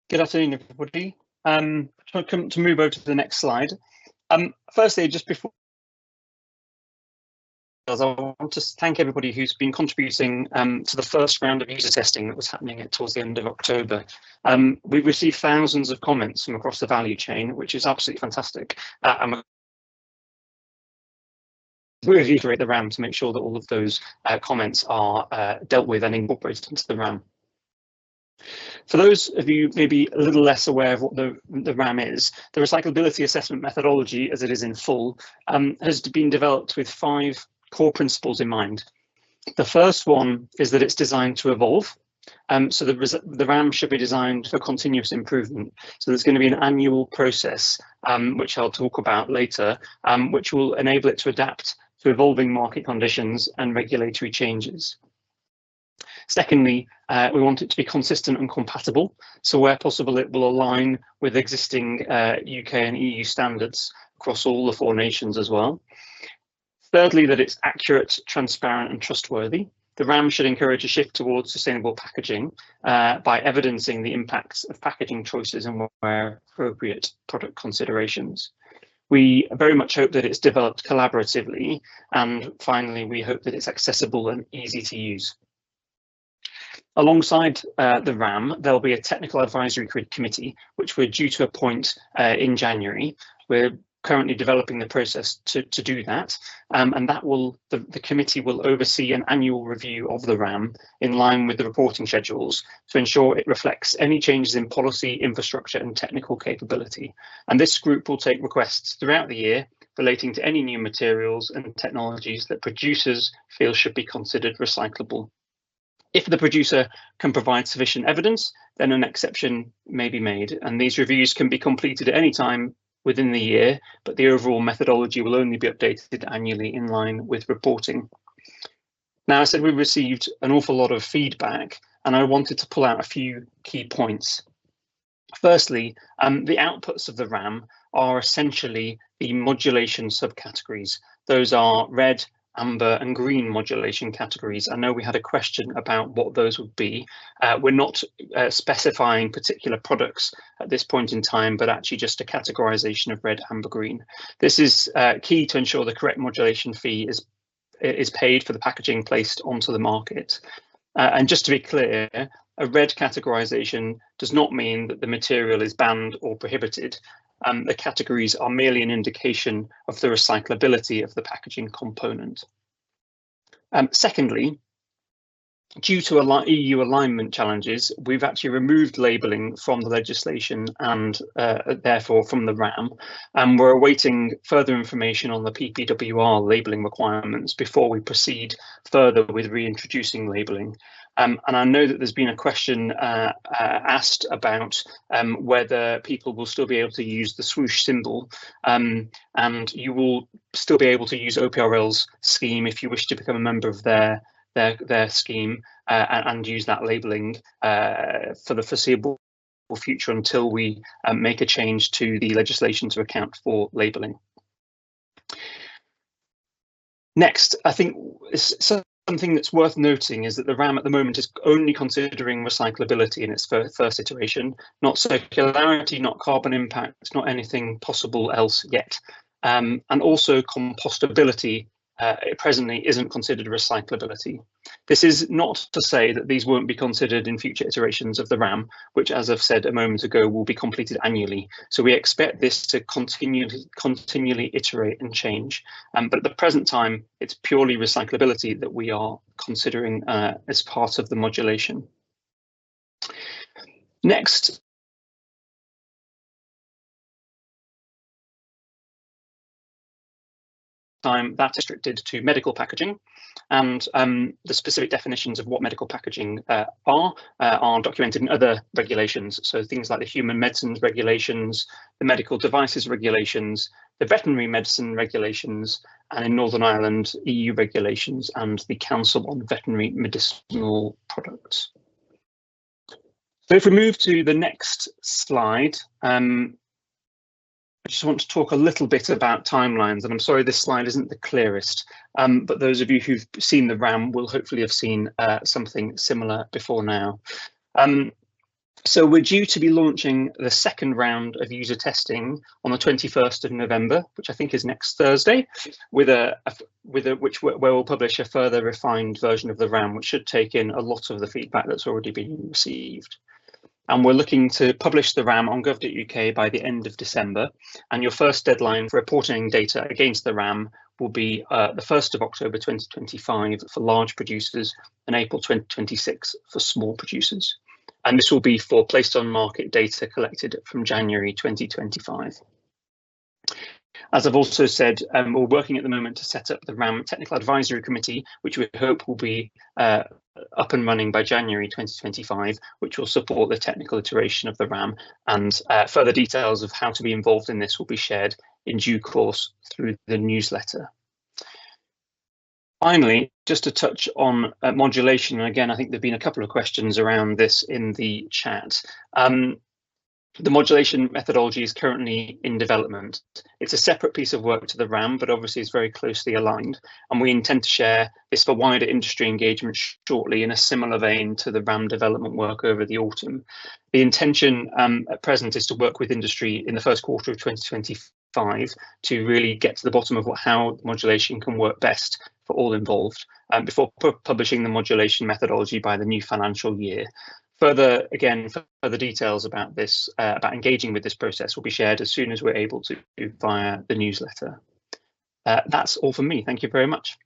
Good afternoon, everybody. To move over to the next slide. Firstly, just before I want to thank everybody who's been contributing to the first round of user testing that was happening towards the end of October. We've received thousands of comments from across the value chain, which is absolutely fantastic. We reiterate the RAM to make sure that all of those comments are dealt with and incorporated into the RAM. For those of you maybe a little less aware of what the RAM is, the Recyclability Assessment Methodology, as it is in full, has been developed with 5 core principles in mind. The first one is that it's designed to evolve. So the RAM should be designed for continuous improvement. So there's going to be an annual process, which I'll talk about later, which will enable it to adapt to evolving market conditions and regulatory changes. Secondly, we want it to be consistent and compatible. So where possible, it will align with existing UK and EU standards across all the 4 nations as well. Thirdly, that it's accurate, transparent and trustworthy. The RAM should encourage a shift towards sustainable packaging by evidencing the impacts of packaging choices and where appropriate product considerations. We very much hope that it's developed collaboratively, and finally, we hope that it's accessible and easy to use. Alongside the RAM, there'll be a technical advisory committee, which we're due to appoint in January. We're currently developing the process to do that, and that will the committee will oversee an annual review of the RAM in line with the reporting schedules to ensure it reflects any changes in policy, infrastructure and technical capability. And this group will take requests throughout the year relating to any new materials and technologies that producers feel should be considered recyclable. If the producer can provide sufficient evidence, then an exception may be made, and these reviews can be completed at any time within the year, but the overall methodology will only be updated annually in line with reporting. Now, I said we received an awful lot of feedback, and I wanted to pull out a few key points. Firstly, the outputs of the RAM are essentially the modulation subcategories. Those are red, amber and green modulation categories. I know we had a question about what those would be. We're not specifying particular products at this point in time, but actually just a categorization of red, amber, green. This is key to ensure the correct modulation fee is paid for the packaging placed onto the market. And just to be clear, a red categorization does not mean that the material is banned or prohibited. The categories are merely an indication of the recyclability of the packaging component. Secondly, due to EU alignment challenges, we've actually removed labelling from the legislation and therefore from the RAM, and we're awaiting further information on the PPWR labelling requirements before we proceed further with reintroducing labelling. And I know that there's been a question asked about whether people will still be able to use the swoosh symbol, and you will still be able to use OPRL's scheme if you wish to become a member of their scheme and use that labelling for the foreseeable future until we make a change to the legislation to account for labelling. Next, I think something that's worth noting is that the RAM at the moment is only considering recyclability in its first iteration, not circularity, not carbon impact, not anything possible else yet. And also compostability presently isn't considered recyclability. This is not to say that these won't be considered in future iterations of the RAM, which, as I've said a moment ago, will be completed annually. So we expect this to continually iterate and change. But at the present time, it's purely recyclability that we are considering as part of the modulation. Next, that's restricted to medical packaging, and the specific definitions of what medical packaging are documented in other regulations. So things like the human medicines regulations, the medical devices regulations, the veterinary medicine regulations, and in Northern Ireland, EU regulations and the Council on Veterinary Medicinal Products. So if we move to the next slide, I just want to talk a little bit about timelines, and I'm sorry this slide isn't the clearest, but those of you who've seen the RAM will hopefully have seen something similar before now. So we're due to be launching the second round of user testing on the 21st of November, which I think is next Thursday, where we'll publish a further refined version of the RAM, which should take in a lot of the feedback that's already been received. And we're looking to publish the RAM on gov.uk by the end of December. And your first deadline for reporting data against the RAM will be the 1st of October 2025 for large producers and April 2026 for small producers. And this will be for placed on market data collected from January 2025. As I've also said, we're working at the moment to set up the RAM Technical Advisory Committee, which we hope will be up and running by January 2025, which will support the technical iteration of the RAM, and further details of how to be involved in this will be shared in due course through the newsletter. Finally, just to touch on modulation, and again, I think there've been a couple of questions around this in the chat. The modulation methodology is currently in development. It's a separate piece of work to the RAM, but obviously is very closely aligned. And we intend to share this for wider industry engagement shortly in a similar vein to the RAM development work over the autumn. The intention at present is to work with industry in the first quarter of 2025 to really get to the bottom of how modulation can work best for all involved before publishing the modulation methodology by the new financial year. Further details about this, about engaging with this process, will be shared as soon as we're able to via the newsletter. That's all from me. Thank you very much.